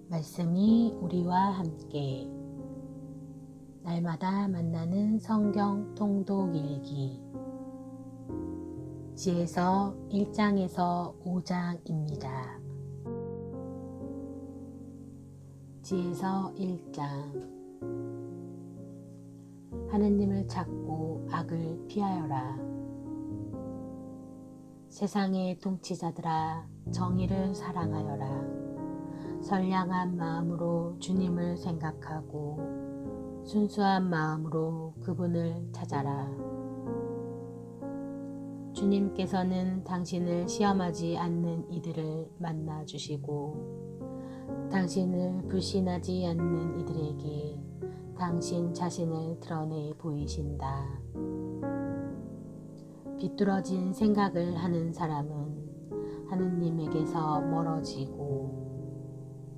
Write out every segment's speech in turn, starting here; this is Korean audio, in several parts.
말씀이 우리와 함께 날마다 만나는 성경 통독 일기 지에서 1장에서 5장입니다. 지에서 1장 하느님을 찾고 악을 피하여라. 세상의 통치자들아, 정의를 사랑하여라. 선량한 마음으로 주님을 생각하고 순수한 마음으로 그분을 찾아라. 주님께서는 당신을 시험하지 않는 이들을 만나 주시고 당신을 불신하지 않는 이들에게 당신 자신을 드러내 보이신다. 비뚤어진 생각을 하는 사람은 하느님에게서 멀어지고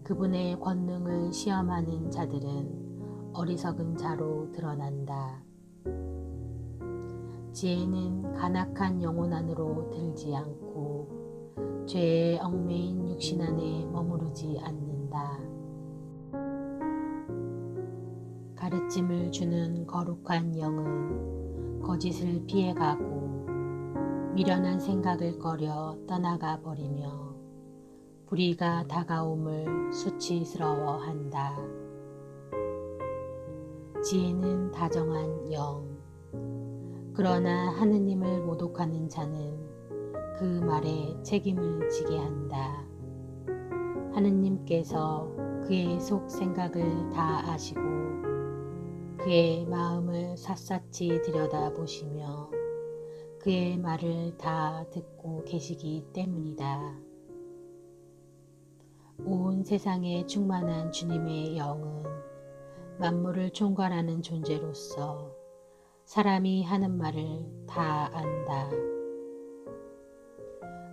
그분의 권능을 시험하는 자들은 어리석은 자로 드러난다. 지혜는 간악한 영혼 안으로 들지 않고 죄에 얽매인 육신 안에 머무르지 않는다. 가르침을 주는 거룩한 영은 거짓을 피해가고 미련한 생각을 꺼려 떠나가 버리며 불의가 다가옴을 수치스러워한다. 지혜는 다정한 영, 그러나 하느님을 모독하는 자는 그 말에 책임을 지게 한다. 하느님께서 그의 속 생각을 다 아시고 그의 마음을 샅샅이 들여다보시며 그의 말을 다 듣고 계시기 때문이다. 온 세상에 충만한 주님의 영은 만물을 총괄하는 존재로서 사람이 하는 말을 다 안다.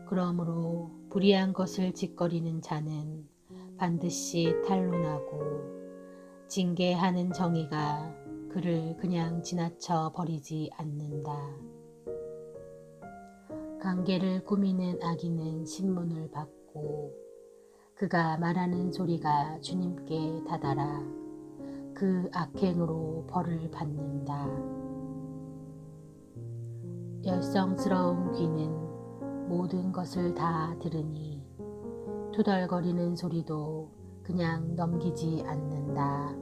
그러므로 불의한 것을 짓거리는 자는 반드시 탄론하고 징계하는 정의가 그를 그냥 지나쳐 버리지 않는다. 관계를 꾸미는 악인은 신문을 받고 그가 말하는 소리가 주님께 다다라 그 악행으로 벌을 받는다. 열성스러운 귀는 모든 것을 다 들으니 투덜거리는 소리도 그냥 넘기지 않는다.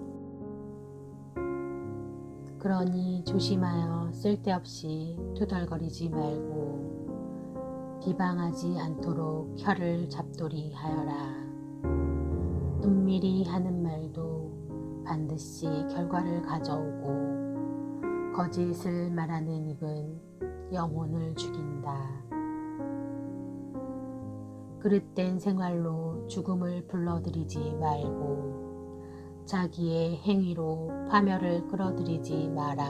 그러니 조심하여 쓸데없이 투덜거리지 말고 비방하지 않도록 혀를 잡돌이 하여라. 은밀히 하는 말도 반드시 결과를 가져오고 거짓을 말하는 입은 영혼을 죽인다. 그릇된 생활로 죽음을 불러들이지 말고 자기의 행위로 파멸을 끌어들이지 마라.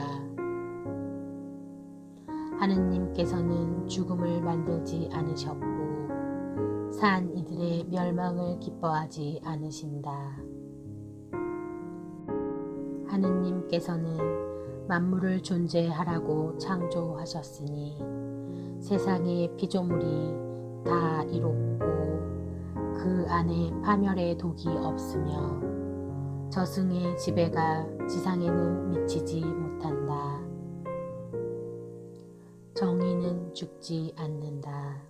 하느님께서는 죽음을 만들지 않으셨고 산 이들의 멸망을 기뻐하지 않으신다. 하느님께서는 만물을 존재하라고 창조하셨으니 세상의 피조물이 다 이롭고 그 안에 파멸의 독이 없으며 저승의 지배가 지상에는 미치지 못한다. 정의는 죽지 않는다.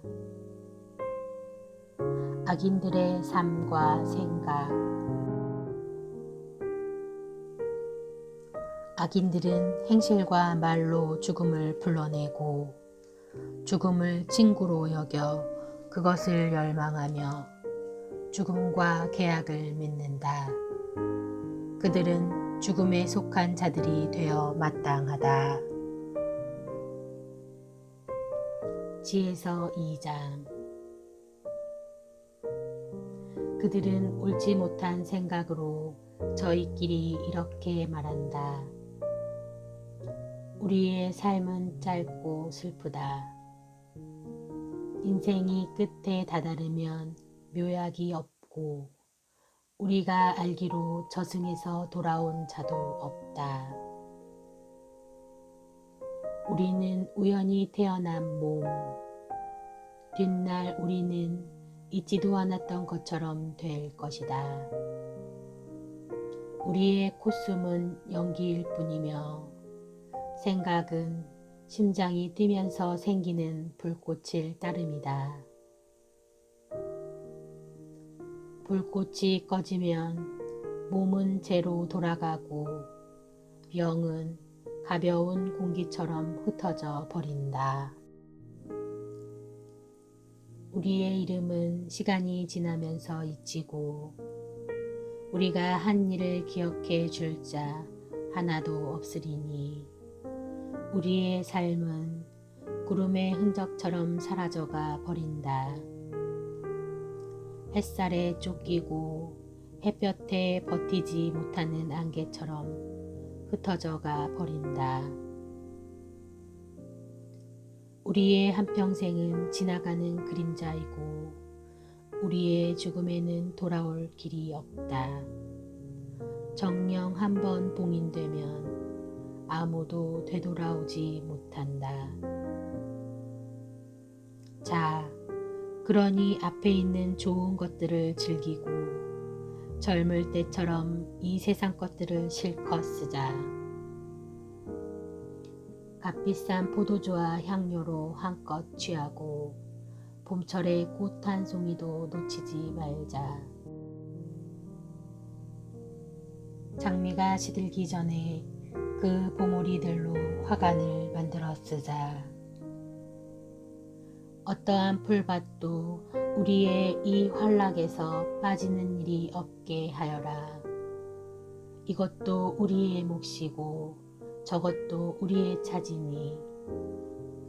악인들의 삶과 생각. 악인들은 행실과 말로 죽음을 불러내고 죽음을 친구로 여겨 그것을 열망하며 죽음과 계약을 맺는다. 그들은 죽음에 속한 자들이 되어 마땅하다. 지에서 2장 그들은 옳지 못한 생각으로 저희끼리 이렇게 말한다. 우리의 삶은 짧고 슬프다. 인생이 끝에 다다르면 묘약이 없고 우리가 알기로 저승에서 돌아온 자도 없다. 우리는 우연히 태어난 몸, 뒷날 우리는 잊지도 않았던 것처럼 될 것이다. 우리의 콧숨은 연기일 뿐이며 생각은 심장이 뛰면서 생기는 불꽃일 따름이다. 불꽃이 꺼지면 몸은 재로 돌아가고 영은 가벼운 공기처럼 흩어져 버린다. 우리의 이름은 시간이 지나면서 잊히고 우리가 한 일을 기억해 줄 자 하나도 없으리니 우리의 삶은 구름의 흔적처럼 사라져가 버린다. 햇살에 쫓기고 햇볕에 버티지 못하는 안개처럼 흩어져가 버린다. 우리의 한평생은 지나가는 그림자이고 우리의 죽음에는 돌아올 길이 없다. 정령 한번 봉인되면 아무도 되돌아오지 못한다. 자, 그러니 앞에 있는 좋은 것들을 즐기고 젊을 때처럼 이 세상 것들을 실컷 쓰자. 값비싼 포도주와 향료로 한껏 취하고 봄철의 꽃 한 송이도 놓치지 말자. 장미가 시들기 전에 그 봉오리들로 화관을 만들어 쓰자. 어떠한 풀밭도 우리의 이 활락에서 빠지는 일이 없게 하여라. 이것도 우리의 몫이고 저것도 우리의 차지니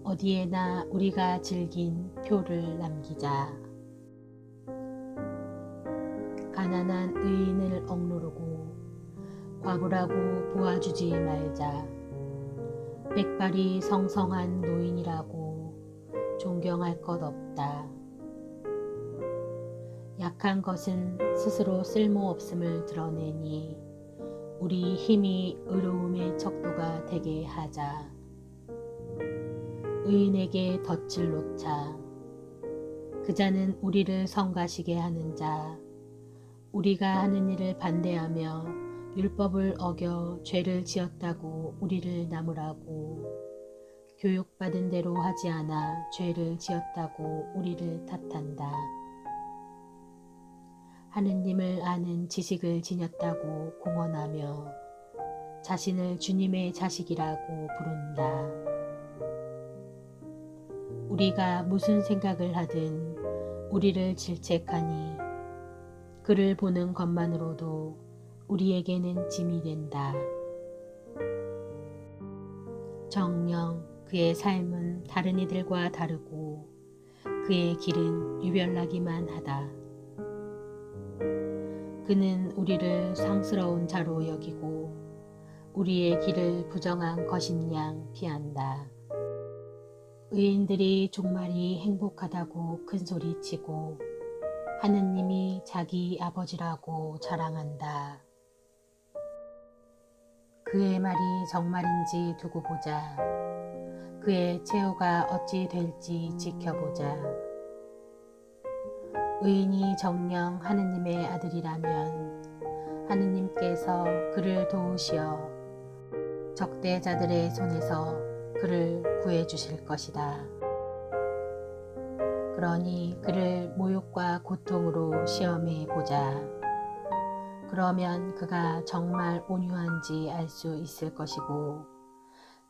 어디에나 우리가 즐긴 표를 남기자. 가난한 의인을 억누르고 과부라고 보아주지 말자. 백발이 성성한 노인이라고 존경할 것 없다. 약한 것은 스스로 쓸모없음을 드러내니 우리 힘이 의로움의 척도가 되게 하자. 의인에게 덫을 놓자. 그 자는 우리를 성가시게 하는 자. 우리가 하는 일을 반대하며 율법을 어겨 죄를 지었다고 우리를 나무라고 교육받은 대로 하지 않아 죄를 지었다고 우리를 탓한다. 하느님을 아는 지식을 지녔다고 공언하며 자신을 주님의 자식이라고 부른다. 우리가 무슨 생각을 하든 우리를 질책하니 그를 보는 것만으로도 우리에게는 짐이 된다. 정녕 그의 삶은 다른 이들과 다르고 그의 길은 유별나기만 하다. 그는 우리를 상스러운 자로 여기고 우리의 길을 부정한 것인 양 피한다. 의인들이 종말이 행복하다고 큰소리치고 하느님이 자기 아버지라고 자랑한다. 그의 말이 정말인지 두고 보자. 그의 최후가 어찌 될지 지켜보자. 의인이 정녕 하느님의 아들이라면 하느님께서 그를 도우시어 적대자들의 손에서 그를 구해주실 것이다. 그러니 그를 모욕과 고통으로 시험해 보자. 그러면 그가 정말 온유한지 알 수 있을 것이고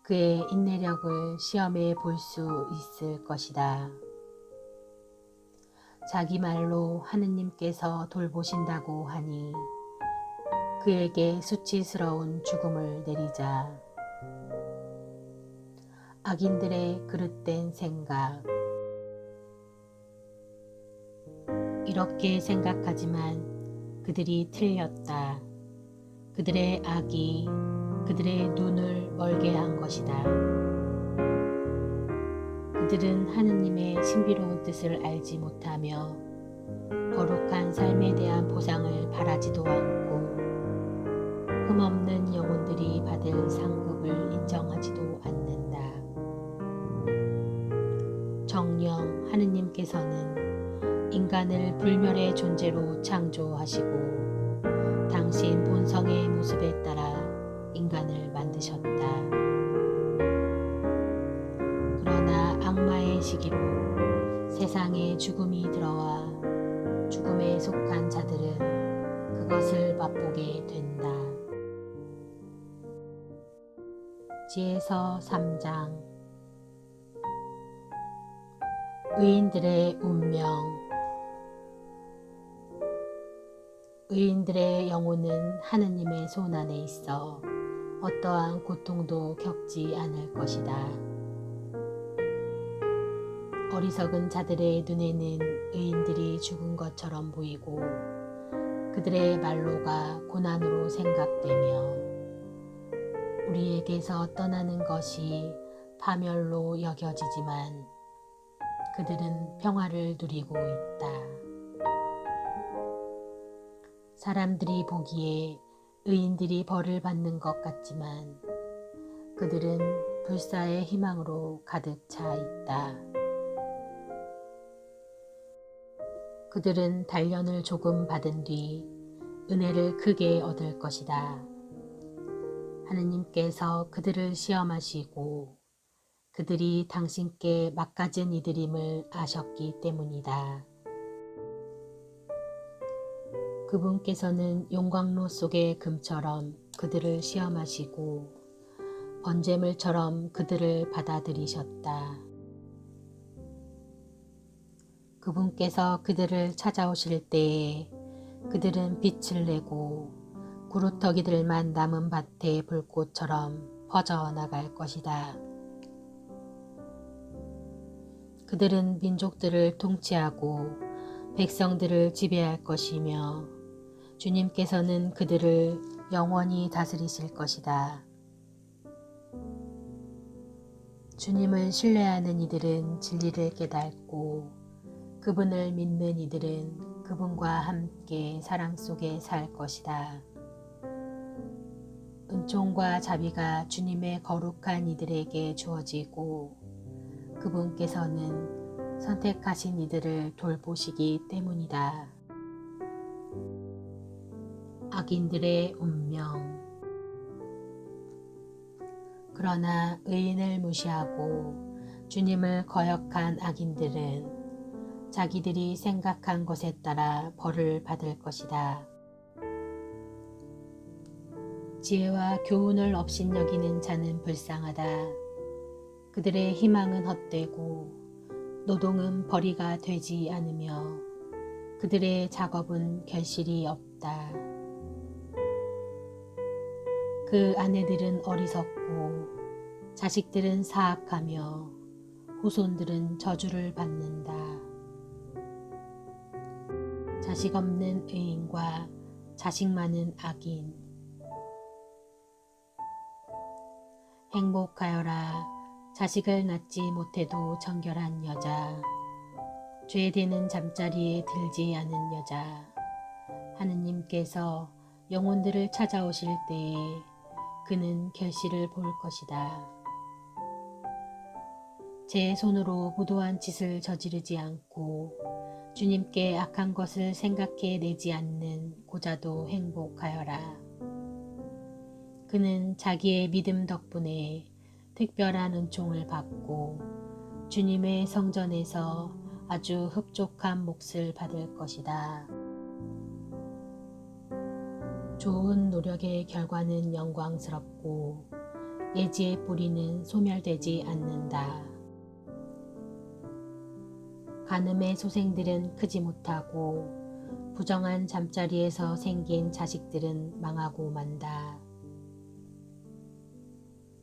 그의 인내력을 시험해 볼 수 있을 것이다. 자기 말로 하느님께서 돌보신다고 하니 그에게 수치스러운 죽음을 내리자. 악인들의 그릇된 생각. 이렇게 생각하지만 그들이 틀렸다. 그들의 악이 그들의 눈을 멀게 한 것이다. 그들은 하느님의 신비로운 뜻을 알지 못하며 거룩한 삶에 대한 보상을 바라지도 않고 흠없는 영혼들이 받을 상급을 인정하지도 않는다. 정녕 하느님께서는 인간을 불멸의 존재로 창조하시고 당신 본성의 모습에 따라 인간을 만드셨다. 그러나 악마의 시기로 세상에 죽음이 들어와 죽음에 속한 자들은 그것을 맛보게 된다. 지혜서 3장. 의인들의 운명. 의인들의 영혼은 하느님의 손 안에 있어 어떠한 고통도 겪지 않을 것이다. 어리석은 자들의 눈에는 의인들이 죽은 것처럼 보이고 그들의 말로가 고난으로 생각되며 우리에게서 떠나는 것이 파멸로 여겨지지만 그들은 평화를 누리고 있다. 사람들이 보기에 의인들이 벌을 받는 것 같지만 그들은 불사의 희망으로 가득 차 있다. 그들은 단련을 조금 받은 뒤 은혜를 크게 얻을 것이다. 하느님께서 그들을 시험하시고 그들이 당신께 막가진 이들임을 아셨기 때문이다. 그분께서는 용광로 속의 금처럼 그들을 시험하시고 번제물처럼 그들을 받아들이셨다. 그분께서 그들을 찾아오실 때에 그들은 빛을 내고 구루터기들만 남은 밭의 불꽃처럼 퍼져나갈 것이다. 그들은 민족들을 통치하고 백성들을 지배할 것이며 주님께서는 그들을 영원히 다스리실 것이다. 주님을 신뢰하는 이들은 진리를 깨닫고 그분을 믿는 이들은 그분과 함께 사랑 속에 살 것이다. 은총과 자비가 주님의 거룩한 이들에게 주어지고 그분께서는 선택하신 이들을 돌보시기 때문이다. 악인들의 운명. 그러나 의인을 무시하고 주님을 거역한 악인들은 자기들이 생각한 것에 따라 벌을 받을 것이다. 지혜와 교훈을 업신여기는 자는 불쌍하다. 그들의 희망은 헛되고 노동은 벌이가 되지 않으며 그들의 작업은 결실이 없다. 그 아내들은 어리석고 자식들은 사악하며 후손들은 저주를 받는다. 자식 없는 의인과 자식 많은 악인. 행복하여라. 자식을 낳지 못해도 정결한 여자. 죄되는 잠자리에 들지 않은 여자. 하느님께서 영혼들을 찾아오실 때에 그는 결실을 볼 것이다. 제 손으로 무도한 짓을 저지르지 않고 주님께 악한 것을 생각해 내지 않는 고자도 행복하여라. 그는 자기의 믿음 덕분에 특별한 은총을 받고 주님의 성전에서 아주 흡족한 몫을 받을 것이다. 좋은 노력의 결과는 영광스럽고 예지의 뿌리는 소멸되지 않는다. 간음의 소생들은 크지 못하고 부정한 잠자리에서 생긴 자식들은 망하고 만다.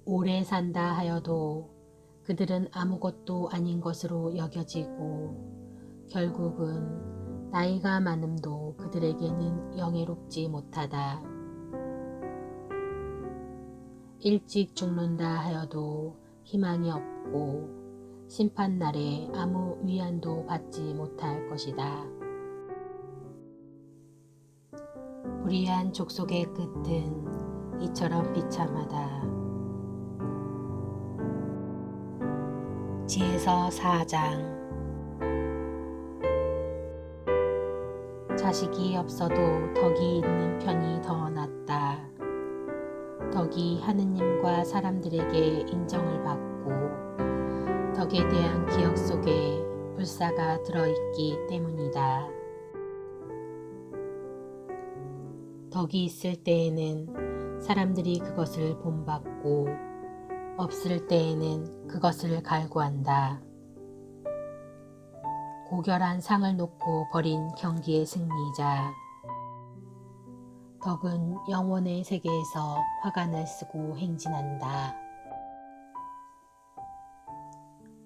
오래 산다 하여도 그들은 아무것도 아닌 것으로 여겨지고 결국은 나이가 많음도 그들에게는 영예롭지 못하다. 일찍 죽는다 하여도 희망이 없고 심판날에 아무 위안도 받지 못할 것이다. 불의한 족속의 끝은 이처럼 비참하다. 지혜서 4장. 자식이 없어도 덕이 있는 편이 더 낫다. 덕이 하느님과 사람들에게 인정을 받고 덕에 대한 기억 속에 불사가 들어있기 때문이다. 덕이 있을 때에는 사람들이 그것을 본받고 없을 때에는 그것을 갈구한다. 고결한 상을 놓고 벌인 경기의 승리자. 덕은 영혼의 세계에서 화관을 쓰고 행진한다.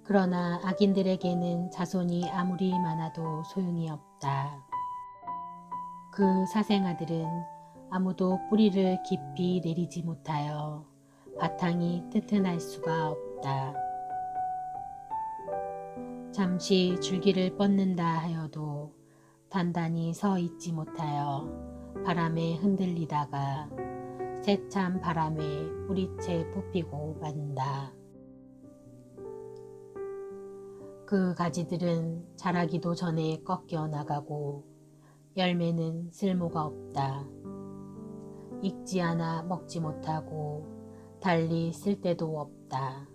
그러나 악인들에게는 자손이 아무리 많아도 소용이 없다. 그 사생아들은 아무도 뿌리를 깊이 내리지 못하여 바탕이 튼튼할 수가 없다. 잠시 줄기를 뻗는다 하여도 단단히 서 있지 못하여 바람에 흔들리다가 세찬 바람에 뿌리채 뽑히고 만다. 그 가지들은 자라기도 전에 꺾여 나가고 열매는 쓸모가 없다. 익지 않아 먹지 못하고 달리 쓸데도 없다.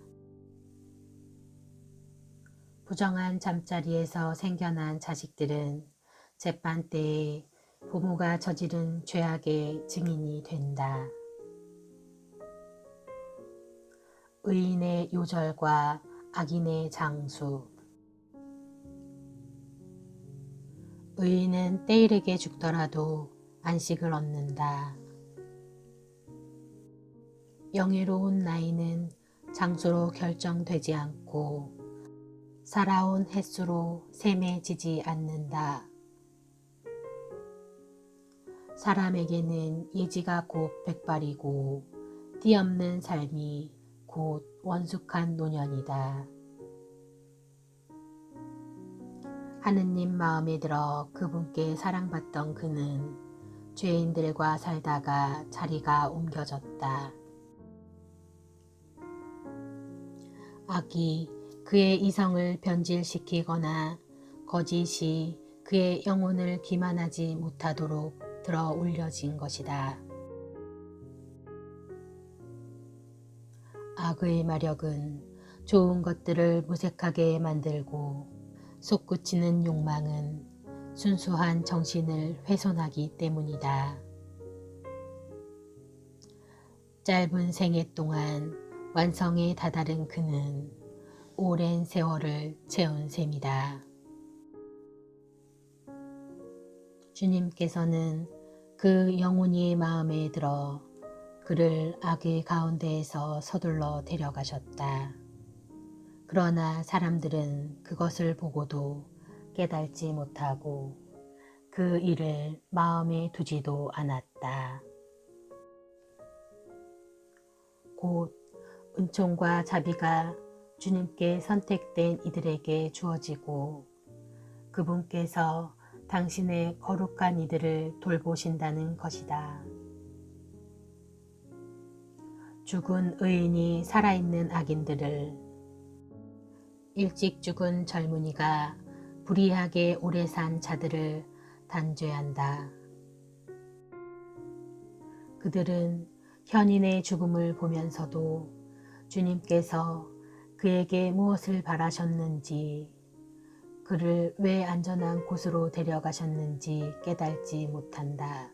부정한 잠자리에서 생겨난 자식들은 재판 때에 부모가 저지른 죄악의 증인이 된다. 의인의 요절과 악인의 장수. 의인은 때이르게 죽더라도 안식을 얻는다. 영예로운 나이는 장수로 결정되지 않고 살아온 횟수로 셈해지지 않는다. 사람에게는 예지가 곧 백발이고 띠없는 삶이 곧 원숙한 노년이다. 하느님 마음에 들어 그분께 사랑받던 그는 죄인들과 살다가 자리가 옮겨졌다. 악이 그의 이성을 변질시키거나 거짓이 그의 영혼을 기만하지 못하도록 들어 올려진 것이다. 악의 마력은 좋은 것들을 무색하게 만들고 솟구치는 욕망은 순수한 정신을 훼손하기 때문이다. 짧은 생애 동안 완성에 다다른 그는 오랜 세월을 채운 셈이다. 주님께서는 그 영혼이 마음에 들어 그를 악의 가운데에서 서둘러 데려가셨다. 그러나 사람들은 그것을 보고도 깨달지 못하고 그 일을 마음에 두지도 않았다. 곧 은총과 자비가 주님께 선택된 이들에게 주어지고 그분께서 당신의 거룩한 이들을 돌보신다는 것이다. 죽은 의인이 살아있는 악인들을, 일찍 죽은 젊은이가 불의하게 오래 산 자들을 단죄한다. 그들은 현인의 죽음을 보면서도 주님께서 그에게 무엇을 바라셨는지, 그를 왜 안전한 곳으로 데려가셨는지 깨달지 못한다.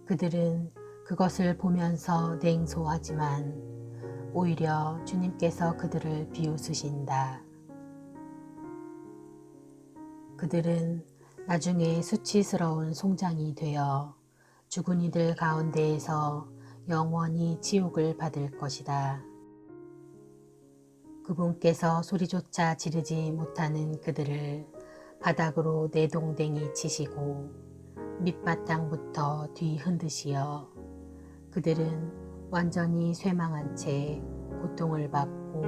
그들은 그것을 보면서 냉소하지만 오히려 주님께서 그들을 비웃으신다. 그들은 나중에 수치스러운 송장이 되어 죽은 이들 가운데에서 영원히 지옥을 받을 것이다. 그분께서 소리조차 지르지 못하는 그들을 바닥으로 내동댕이 치시고 밑바탕부터 뒤흔드시어 그들은 완전히 쇠망한 채 고통을 받고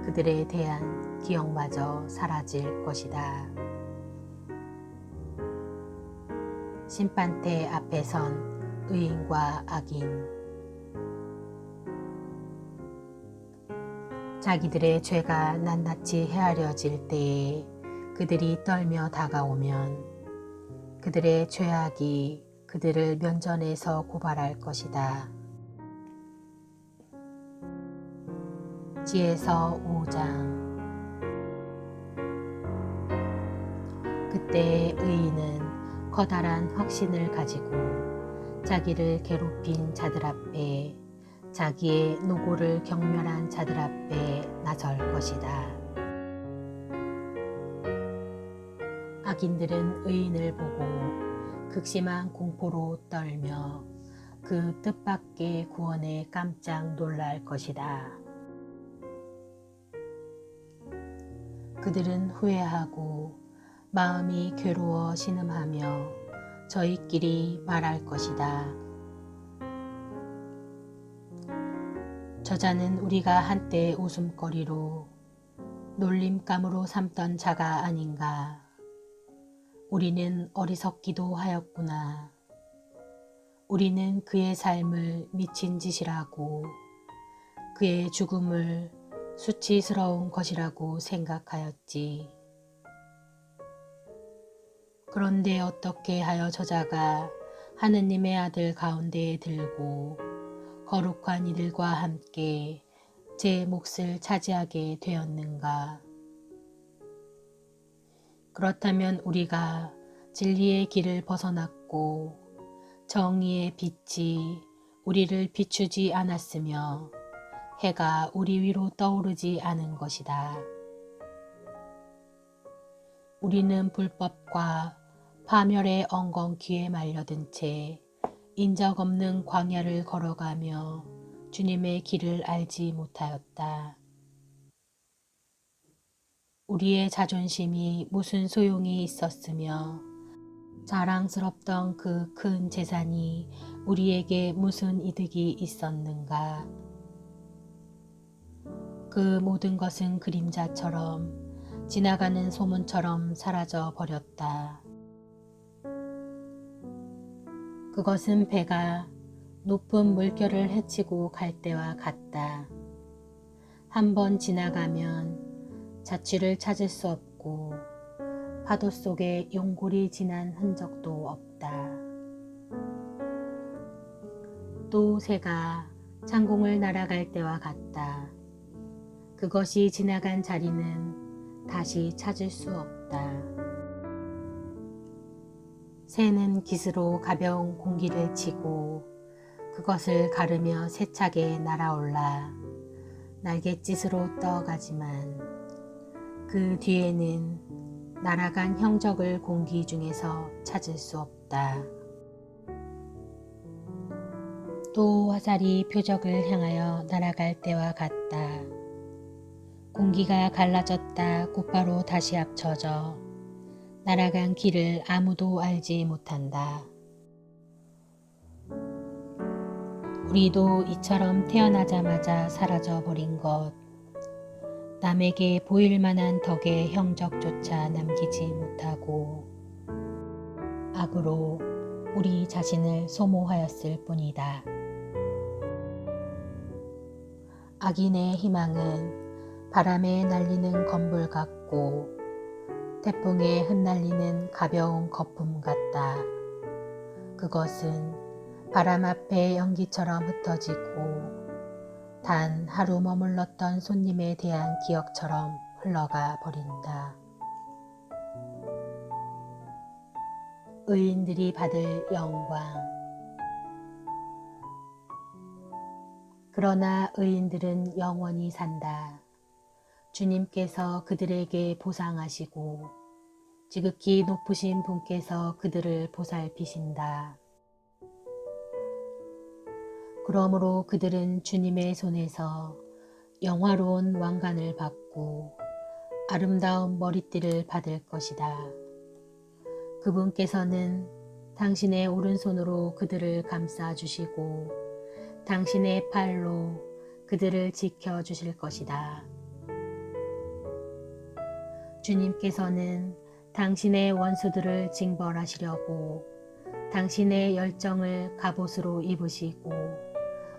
그들에 대한 기억마저 사라질 것이다. 심판대 앞에 선 의인과 악인. 자기들의 죄가 낱낱이 헤아려질 때에 그들이 떨며 다가오면 그들의 죄악이 그들을 면전에서 고발할 것이다. 지에서 5장. 그때 의인은 커다란 확신을 가지고 자기를 괴롭힌 자들 앞에, 자기의 노고를 경멸한 자들 앞에 나설 것이다. 악인들은 의인을 보고 극심한 공포로 떨며 그 뜻밖의 구원에 깜짝 놀랄 것이다. 그들은 후회하고 마음이 괴로워 신음하며 저희끼리 말할 것이다. 저자는 우리가 한때 웃음거리로 놀림감으로 삼던 자가 아닌가. 우리는 어리석기도 하였구나. 우리는 그의 삶을 미친 짓이라고, 그의 죽음을 수치스러운 것이라고 생각하였지. 그런데 어떻게 하여 저자가 하느님의 아들 가운데에 들고 거룩한 이들과 함께 제 몫을 차지하게 되었는가? 그렇다면 우리가 진리의 길을 벗어났고 정의의 빛이 우리를 비추지 않았으며 해가 우리 위로 떠오르지 않은 것이다. 우리는 불법과 파멸의 엉겅퀴에 말려든 채 인적 없는 광야를 걸어가며 주님의 길을 알지 못하였다. 우리의 자존심이 무슨 소용이 있었으며 자랑스럽던 그 큰 재산이 우리에게 무슨 이득이 있었는가. 그 모든 것은 그림자처럼 지나가는 소문처럼 사라져 버렸다. 그것은 배가 높은 물결을 헤치고 갈 때와 같다. 한번 지나가면 자취를 찾을 수 없고 파도 속에 용골이 지난 흔적도 없다. 또 새가 창공을 날아갈 때와 같다. 그것이 지나간 자리는 다시 찾을 수 없다. 새는 깃으로 가벼운 공기를 치고 그것을 가르며 세차게 날아올라 날갯짓으로 떠가지만 그 뒤에는 날아간 형적을 공기 중에서 찾을 수 없다. 또 화살이 표적을 향하여 날아갈 때와 같다. 공기가 갈라졌다 곧바로 다시 합쳐져 날아간 길을 아무도 알지 못한다. 우리도 이처럼 태어나자마자 사라져 버린 것, 남에게 보일 만한 덕의 형적조차 남기지 못하고 악으로 우리 자신을 소모하였을 뿐이다. 악인의 희망은 바람에 날리는 건불 같고 태풍에 흩날리는 가벼운 거품 같다. 그것은 바람 앞에 연기처럼 흩어지고 단 하루 머물렀던 손님에 대한 기억처럼 흘러가 버린다. 의인들이 받을 영광. 그러나 의인들은 영원히 산다. 주님께서 그들에게 보상하시고 지극히 높으신 분께서 그들을 보살피신다. 그러므로 그들은 주님의 손에서 영화로운 왕관을 받고 아름다운 머리띠를 받을 것이다. 그분께서는 당신의 오른손으로 그들을 감싸주시고 당신의 팔로 그들을 지켜주실 것이다. 주님께서는 당신의 원수들을 징벌하시려고 당신의 열정을 갑옷으로 입으시고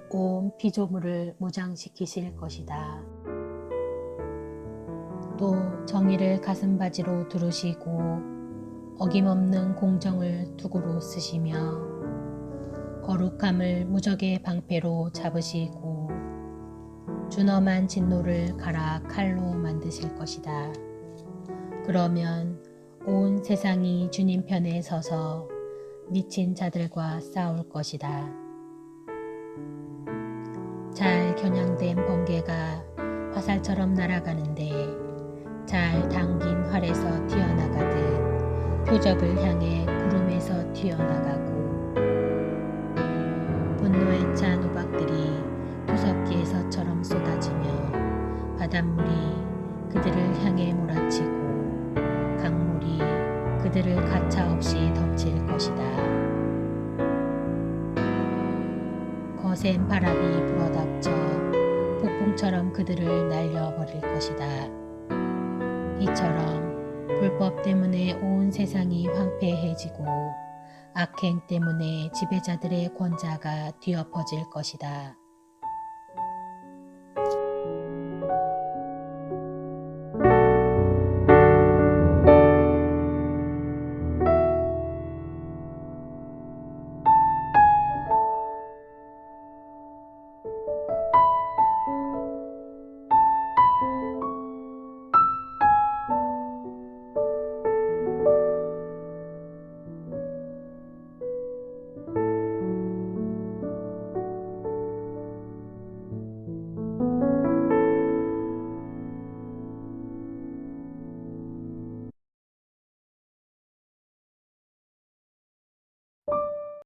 온 피조물을 무장시키실 것이다. 또 정의를 가슴바지로 두르시고 어김없는 공정을 투구로 쓰시며 거룩함을 무적의 방패로 잡으시고 준엄한 진노를 갈아 칼로 만드실 것이다. 그러면 온 세상이 주님 편에 서서 미친 자들과 싸울 것이다. 잘 겨냥된 번개가 화살처럼 날아가는데 잘 당긴 활에서 튀어나가듯 표적을 향해 구름에서 튀어나가고 분노에 찬 우박들이 구석기에서처럼 쏟아지며 바닷물이 그들을 향해 몰아치고 강물이 그들을 가차없이 덮칠 것이다. 거센 바람이 불어닥쳐 폭풍처럼 그들을 날려버릴 것이다. 이처럼 불법 때문에 온 세상이 황폐해지고 악행 때문에 지배자들의 권자가 뒤엎어질 것이다.